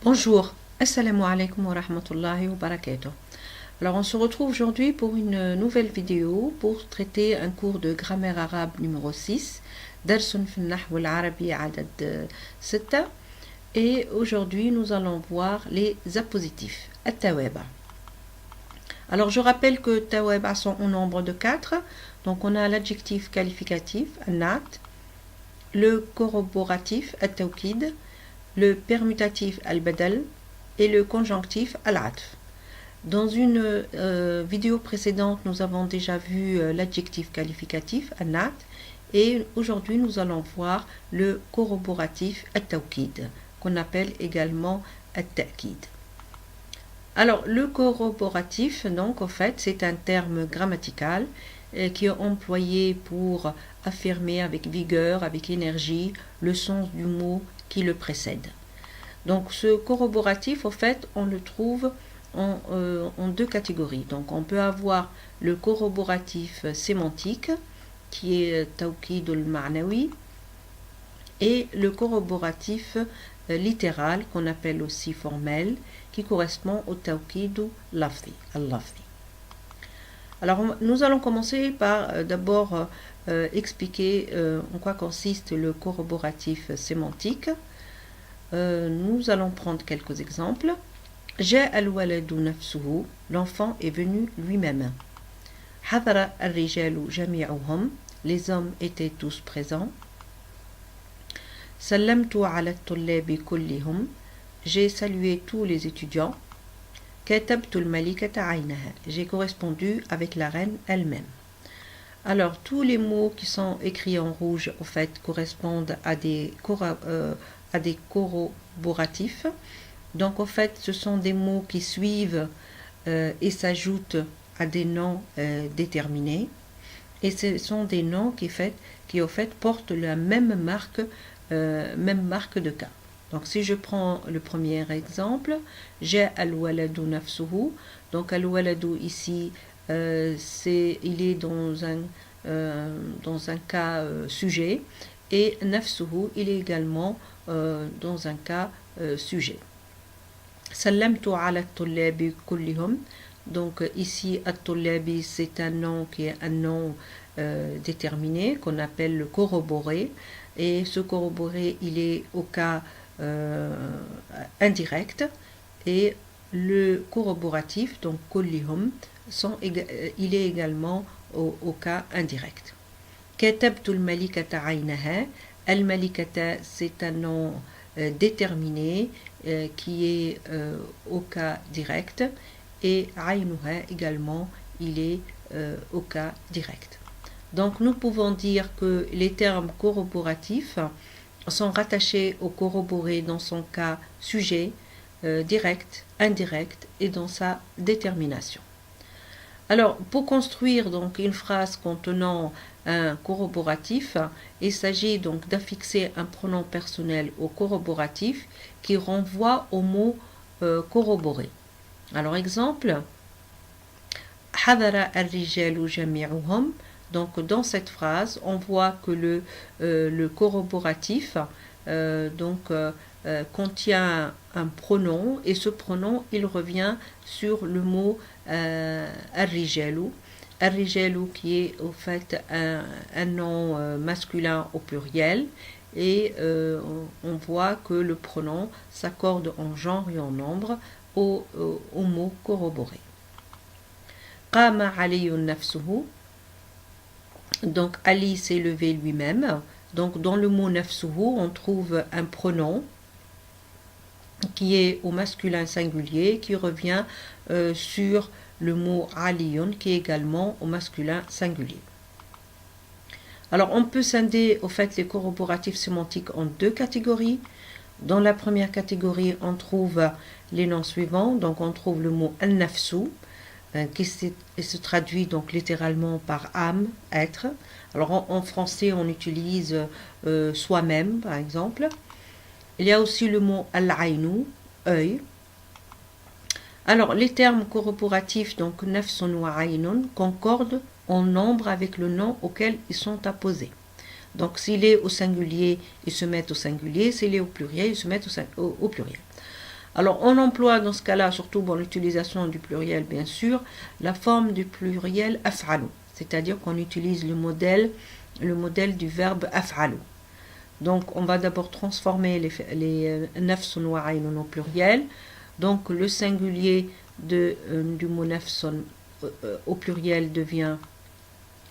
Bonjour, assalamu alaikum wa rahmatullahi wa barakatuh. Alors on se retrouve aujourd'hui pour une nouvelle vidéo pour traiter un cours de grammaire arabe numéro 6, Darsun fi al-Nahw al-Arabi adad 6. Et aujourd'hui nous allons voir les appositifs, at-tawaba. Alors je rappelle que tawaba sont au nombre de 4. Donc on a l'adjectif qualificatif, an-nat, le corroboratif, at-tawkid, le permutatif al-badal et le conjonctif al-atf. Dans une vidéo précédente, nous avons déjà vu l'adjectif qualificatif an-nat et aujourd'hui nous allons voir le corroboratif at-tawkid qu'on appelle également at-ta'kid. Alors le corroboratif, donc en fait, c'est un terme grammatical qui est employé pour affirmer avec vigueur, avec énergie, le sens du mot qui le précède. Donc ce corroboratif, en fait, on le trouve en deux catégories. Donc on peut avoir le corroboratif sémantique, qui est tawkid al-ma'nawi, et le corroboratif littéral, qu'on appelle aussi formel, qui correspond au tawkid al-lafzi. Alors nous allons commencer par d'abord expliquer en quoi consiste le corroboratif sémantique. Nous allons prendre quelques exemples. Ja'a al-waladu nafsuhu, l'enfant est venu lui-même. Hadara al-rijalu jami'uhum, les hommes étaient tous présents. Sallamtu ala at-tullabi kullihum, j'ai salué tous les étudiants. Katabtu al-malikata aynaha, j'ai correspondu avec la reine elle-même. Alors tous les mots qui sont écrits en rouge en fait correspondent à des corroboratifs. Donc en fait ce sont des mots qui suivent et s'ajoutent à des noms déterminés, et ce sont des noms qui en fait portent la même marque de cas. Donc si je prends le premier exemple, j'ai al-waladu nafsuhu, donc al-waladu ici il est dans un cas sujet, et nafsuhu il est également dans un cas sujet. Sallamtu ala at-tullabi kullihum, donc ici at-tullabi c'est un nom qui est un nom déterminé qu'on appelle le corroboré, et ce corroboré il est au cas indirect, et le corroboratif donc kullihum il est également au cas indirect. Katabtu al-malikata aynaha, al-malikata c'est un nom déterminé qui est au cas direct, et aynuha également il est au cas direct. Donc nous pouvons dire que les termes corroboratifs sont rattachés au corroboré dans son cas sujet, direct, indirect et dans sa détermination. Alors, pour construire donc une phrase contenant un corroboratif, il s'agit donc d'affixer un pronom personnel au corroboratif qui renvoie au mot corroboré. Alors, exemple, Hadara ar-rijalu jami'uhum. Donc, dans cette phrase, on voit que le corroboratif contient un pronom, et ce pronom il revient sur le mot ar-rijalu. Ar-rijalu qui est au fait un nom masculin au pluriel, et on voit que le pronom s'accorde en genre et en nombre au mot corroboré. Qama aliyun nafsuhu, donc Ali s'est levé lui-même. Donc dans le mot nafsuhu on trouve un pronom qui est au masculin singulier, qui revient sur le mot aliyun qui est également au masculin singulier. Alors on peut scinder au fait les corroboratifs sémantiques en deux catégories. Dans la première catégorie on trouve les noms suivants. Donc on trouve le mot al-nafsu qui se traduit donc littéralement par âme, être. Alors en français on utilise soi-même par exemple. Il y a aussi le mot al-aynu, œil. Alors les termes corroboratifs donc nafsun wa aynun concordent en nombre avec le nom auquel ils sont apposés. Donc s'il est au singulier, ils se mettent au singulier, s'il est au pluriel, ils se mettent au pluriel. Alors, on emploie dans ce cas-là, surtout pour l'utilisation du pluriel, bien sûr, la forme du pluriel af'alu, c'est-à-dire qu'on utilise le modèle du verbe af'alu. Donc, on va d'abord transformer les nafsun wa aynun au pluriel. Donc, le singulier du mot nafsun au pluriel devient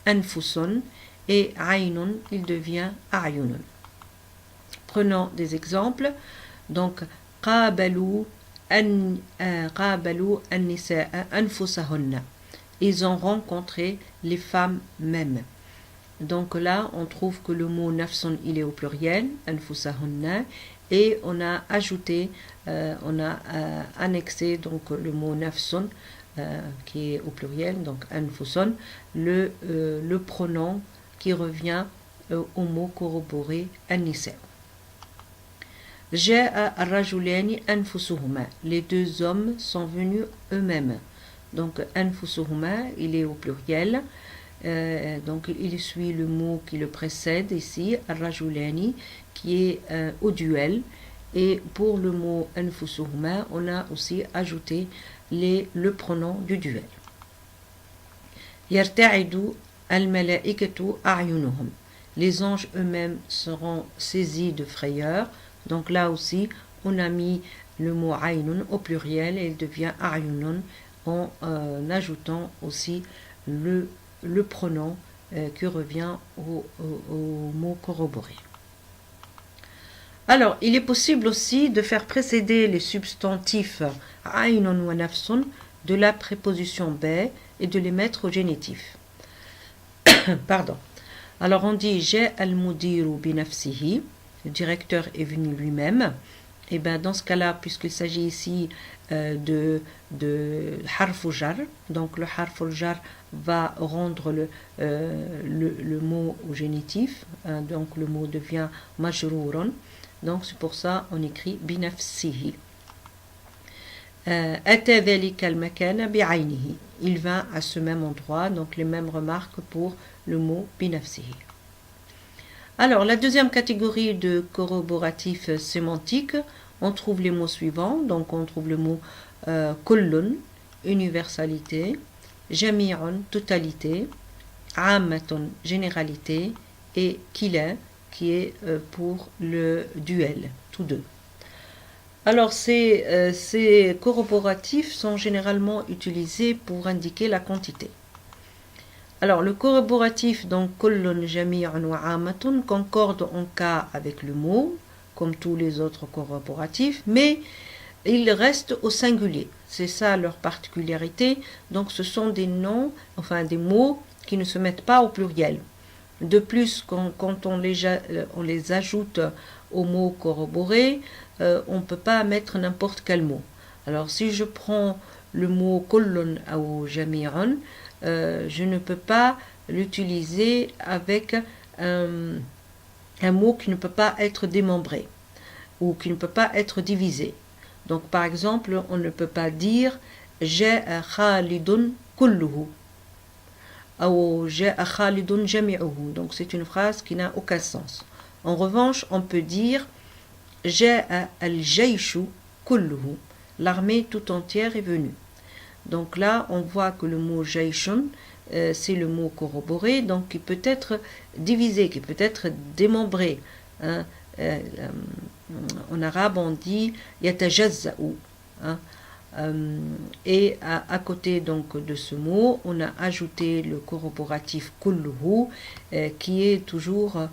anfusun et aynun, il devient a'yunun. Prenons des exemples. Donc, qabalu an-nisaa anfusahunna. Ils ont rencontré les femmes mêmes. Donc là, on trouve que le mot nafsun, il est au pluriel, anfusahunna, et on a ajouté, on a annexé donc le mot nafsun, qui est au pluriel, donc anfusun, le pronom qui revient au mot corroboré an-nisa. Ja'a ar-rajulani anfusuhuma. Les deux hommes sont venus eux-mêmes. Donc anfusuhuma, il est au pluriel. Donc il suit le mot qui le précède ici, ar-rajulani, qui est au duel. Et pour le mot anfusuhuma, on a aussi ajouté le pronom du duel. Yarta'idu al-mala'ikatu a'yunuhum. Les anges eux-mêmes seront saisis de frayeur. Donc là aussi, on a mis le mot aynun au pluriel et il devient a'yunun en ajoutant aussi le pronom qui revient au mot corroboré. Alors, il est possible aussi de faire précéder les substantifs aynun wa nafsun de la préposition be et de les mettre au génitif. Pardon. Alors, on dit j'ai al-mudiru bi nafsihi. Le directeur est venu lui-même. Et bien dans ce cas-là, puisqu'il s'agit ici de harfu jar, donc le harfu jar va rendre le mot au génitif, donc le mot devient majrourun. Donc c'est pour ça on écrit binafsihi. Ata dhalika al-makana bi'aynihi. Il vint à ce même endroit, donc les mêmes remarques pour le mot binafsihi. Alors, la deuxième catégorie de corroboratifs sémantiques, on trouve les mots suivants. Donc, on trouve le mot kullun, universalité, jami'un, totalité, ammatun, généralité, et kila, qui est pour le duel, tous deux. Alors, ces corroboratifs sont généralement utilisés pour indiquer la quantité. Alors, le corroboratif, donc, kullun, jami'un wa amatun, concorde en cas avec le mot, comme tous les autres corroboratifs, mais il reste au singulier. C'est ça leur particularité. Donc, ce sont des noms, enfin des mots qui ne se mettent pas au pluriel. De plus, quand on les ajoute au mot corroboré, on ne peut pas mettre n'importe quel mot. Alors, si je prends le mot kullun ou jami'un, je ne peux pas l'utiliser avec un mot qui ne peut pas être démembré ou qui ne peut pas être divisé. Donc par exemple, on ne peut pas dire ja'a Khalidun kulluhu ou ja'a Khalidun jami'uhu. Donc c'est une phrase qui n'a aucun sens. En revanche, on peut dire ja'a al-jayshu kulluhu. L'armée tout entière est venue. Donc là, on voit que le mot jayshun, c'est le mot corroboré, donc qui peut être divisé, qui peut être démembré. Hein. En arabe, on dit yatajazza'u. Hein. Et à côté donc de ce mot, on a ajouté le corroboratif kulluhu, qui est toujours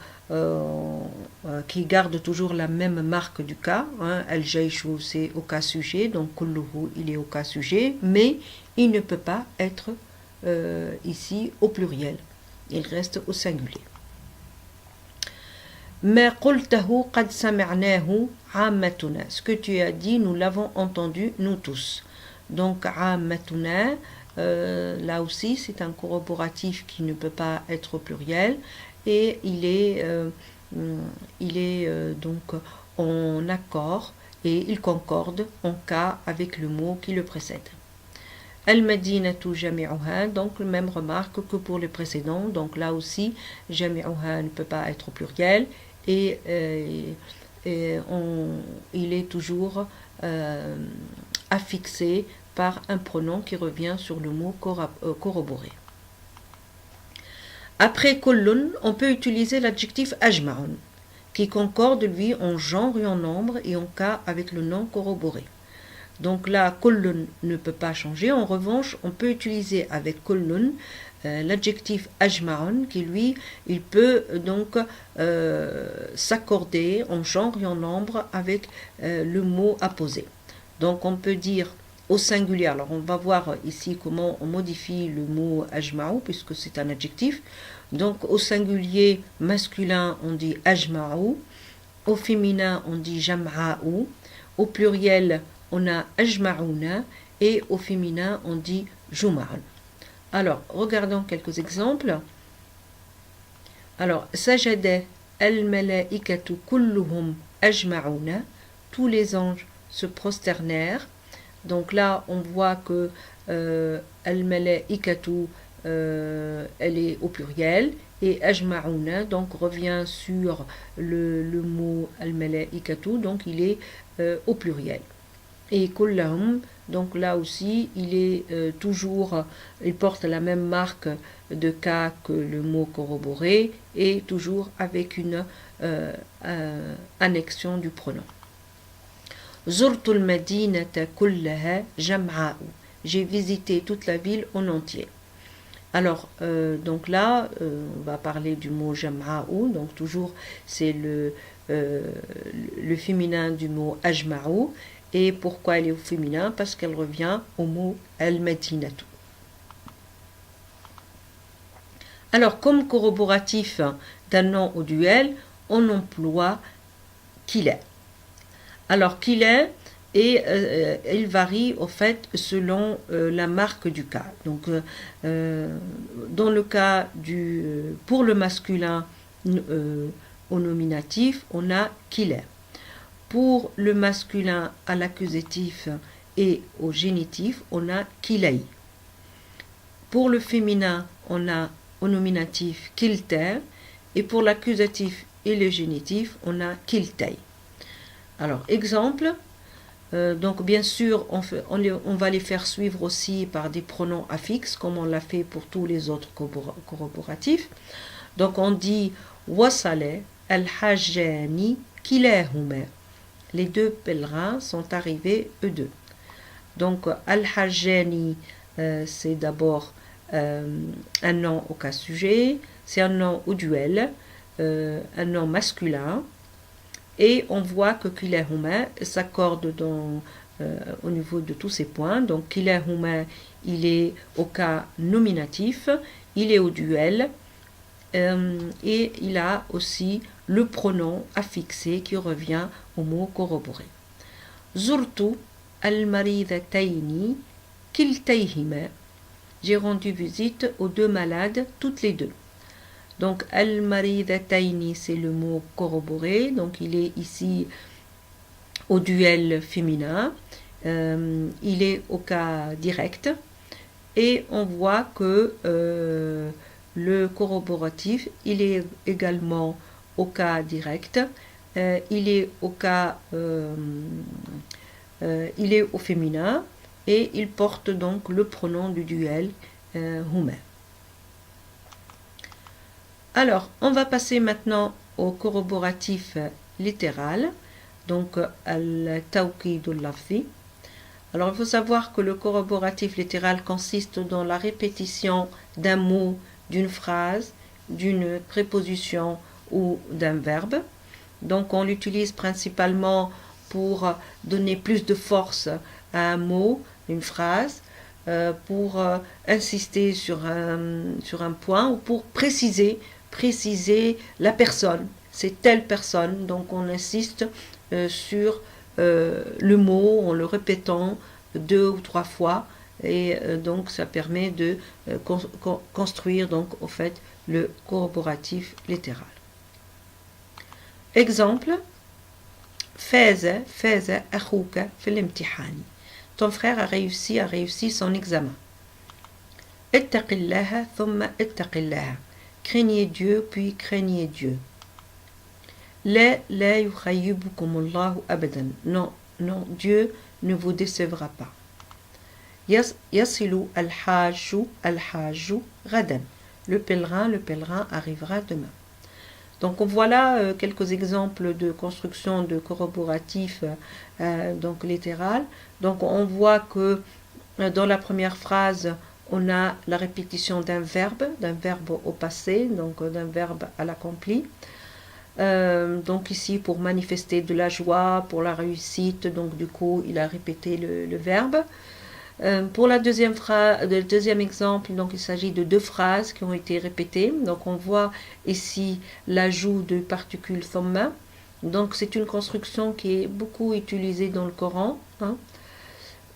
qui garde toujours la même marque du cas. Hein. Al-jayshu, c'est au cas sujet, donc kulluhu, il est au cas sujet, mais il ne peut pas être ici au pluriel. Il reste au singulier. Ma qultahu qad sami'nahu ammatuna. Ce que tu as dit, nous l'avons entendu, nous tous. Donc, ammatuna, là aussi, c'est un corroboratif qui ne peut pas être au plurial et il est donc en accord et il concorde en cas avec le mot qui le précède. Al-Madinatu jami'uha, donc même remarque que pour le précédent. Donc là aussi, jami'uha ne peut pas être au pluriel et il est toujours affixé par un pronom qui revient sur le mot corroboré. Après kullun, on peut utiliser l'adjectif ajma'un, qui concorde lui en genre et en nombre et en cas avec le nom corroboré. Donc là, kullun ne peut pas changer. En revanche, on peut utiliser avec kullun l'adjectif ajma'un qui lui, il peut donc s'accorder en genre et en nombre avec le mot apposé. Donc on peut dire au singulier, alors on va voir ici comment on modifie le mot ajma'u puisque c'est un adjectif. Donc au singulier masculin on dit ajma'u, au féminin on dit jam'a'u, au pluriel on a ajma'una et au féminin on dit juma'un. Alors regardons quelques exemples. Alors sajada al-malaikatu kulluhum ajma'una, tous les anges se prosternèrent. Donc là, on voit que al-malaikatu, elle est au pluriel, et ajma'una, donc revient sur le mot al-malaikatu, donc il est au pluriel. Et kullahum, donc là aussi, il est toujours, il porte la même marque de cas que le mot corroboré, et toujours avec une annexion du pronom. زرت المدينة كلها جمعاء. J'ai visité toute la ville en entier. Alors, donc là, on va parler du mot jam'a'u. Donc toujours, c'est le féminin du mot ajma'u. Et pourquoi elle est au féminin? Parce qu'elle revient au mot al-madinatu. Alors, comme corroboratif d'un nom au duel, on emploie qu'il est. Alors qu'il est, et il varie au fait selon la marque du cas. Donc dans le cas pour le masculin au nominatif, on a qu'il est. Pour le masculin à l'accusatif et au génitif, on a kilai. Pour le féminin, on a au nominatif kilter, et pour l'accusatif et le génitif, on a kiltei. Alors, exemple, donc bien sûr, on va les faire suivre aussi par des pronoms affixes, comme on l'a fait pour tous les autres corroboratifs. Donc, on dit wasale al-hajjani kilahuma. Les deux pèlerins sont arrivés, eux deux. Donc, al-hajjani, c'est d'abord un nom au cas sujet, c'est un nom au duel, un nom masculin. Et on voit que kilahuma s'accorde au niveau de tous ces points. Donc kilahuma, il est au cas nominatif, il est au duel, et il a aussi le pronom affixé qui revient au mot corroboré. Zurtu al-maridataini kiltayhima. J'ai rendu visite aux deux malades, toutes les deux. Donc, al-maridataini, c'est le mot corroboré. Donc, il est ici au duel féminin. Il est au cas direct. Et on voit que le corroboratif, il est également au cas direct. Il est au cas... il est au féminin. Et il porte donc le pronom du duel, huma. Alors, on va passer maintenant au corroboratif littéral, donc al-tawqid al-lafzi. Alors, il faut savoir que le corroboratif littéral consiste dans la répétition d'un mot, d'une phrase, d'une préposition ou d'un verbe. Donc, on l'utilise principalement pour donner plus de force à un mot, une phrase, pour insister sur un point ou pour préciser la personne, c'est telle personne, donc on insiste sur le mot en le répétant 2 ou 3 fois, et donc ça permet de construire donc au fait le corroboratif littéral. Exemple, faza akhuka fil imtihani. Ton frère a réussi son examen. Ittaqillaha thumma ittaqillaha. Craignez Dieu, puis craignez Dieu. la yukhayyibukumullahu abadan. Non, non, Dieu ne vous décevra pas. Yasilu al-hajju gadan. Le pèlerin arrivera demain. Donc voilà quelques exemples de construction de corroboratifs donc littéral. Donc on voit que dans la première phrase, on a la répétition d'un verbe au passé, donc d'un verbe à l'accompli. Donc ici pour manifester de la joie, pour la réussite, donc du coup il a répété le verbe. Pour la deuxième phrase, le deuxième exemple, donc il s'agit de deux phrases qui ont été répétées. Donc on voit ici l'ajout de particules thumma. Donc c'est une construction qui est beaucoup utilisée dans le Coran. Hein.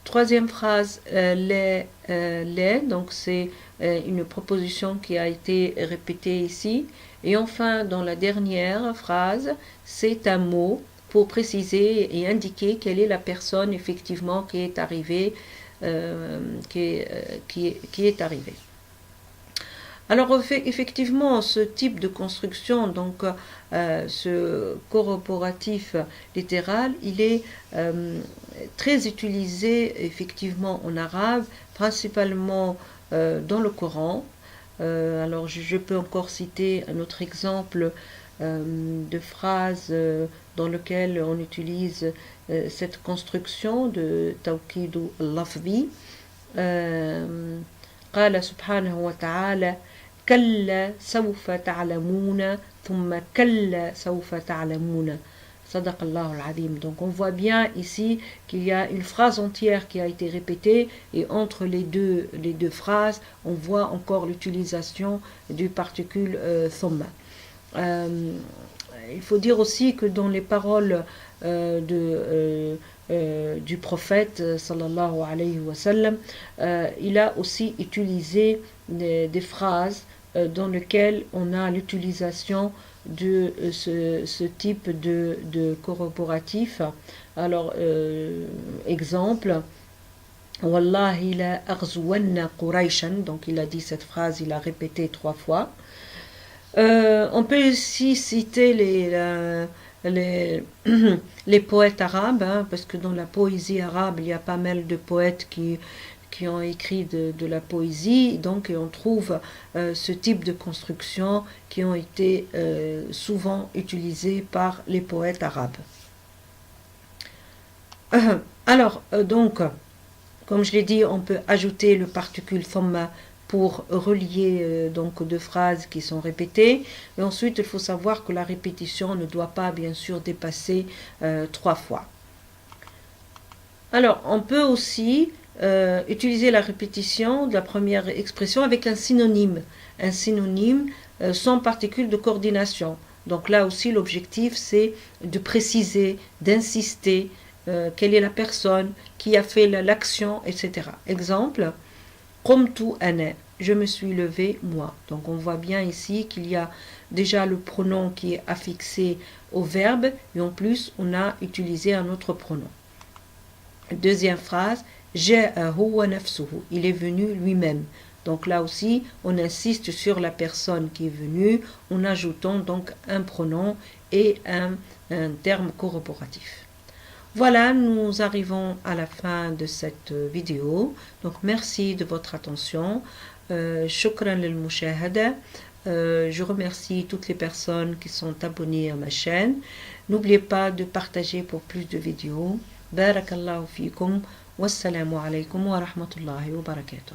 Troisième phrase, les, donc c'est une proposition qui a été répétée ici. Et enfin, dans la dernière phrase, c'est un mot pour préciser et indiquer quelle est la personne effectivement qui est arrivée. Qui est arrivé. Alors effectivement, ce type de construction, donc ce corroboratif littéral, il est très utilisé effectivement en arabe, principalement dans le Coran. Alors je peux encore citer un autre exemple de phrase dans lequel on utilise cette construction de tawkid al-lafzi. قال سبحانه وتعالى كلا سوف تعلمون ثم كلا سوف تعلمون صدق الله العظيم. Donc on voit bien ici qu'il y a une phrase entière qui a été répétée et entre les deux phrases on voit encore l'utilisation du particule thumma. Il faut dire aussi que dans les paroles du prophète sallallahu alayhi wa sallam, il a aussi utilisé des phrases dans lesquelles on a l'utilisation de ce type de corroboratif. Alors, exemple, Wallahi la aghzuwanna Qurayshan, donc il a dit cette phrase, il a répété 3 fois. On peut aussi citer les poètes arabes, hein, parce que dans la poésie arabe, il y a pas mal de poètes qui ont écrit de la poésie, donc on trouve ce type de construction qui ont été souvent utilisés par les poètes arabes. Alors, donc, comme je l'ai dit, on peut ajouter le particule thumma pour relier donc deux phrases qui sont répétées. Et ensuite, il faut savoir que la répétition ne doit pas, bien sûr, dépasser 3 fois. Alors, on peut aussi utiliser la répétition de la première expression avec un synonyme sans particule de coordination. Donc là aussi, l'objectif, c'est de préciser, d'insister quelle est la personne qui a fait l'action, etc. Exemple, Qumtu ana, je me suis levé moi. Donc on voit bien ici qu'il y a déjà le pronom qui est affixé au verbe et en plus on a utilisé un autre pronom. Deuxième phrase, ja'ahu wa nafsuhu, il est venu lui-même. Donc là aussi on insiste sur la personne qui est venue en ajoutant donc un pronom et un terme corroboratif. Voilà, nous arrivons à la fin de cette vidéo. Donc merci de votre attention. Shukran lil mushahada. Je remercie toutes les personnes qui sont abonnées à ma chaîne. N'oubliez pas de partager pour plus de vidéos. Barakallahu fikum. Wassalamu alaikum wa rahmatullahi wa barakatuh.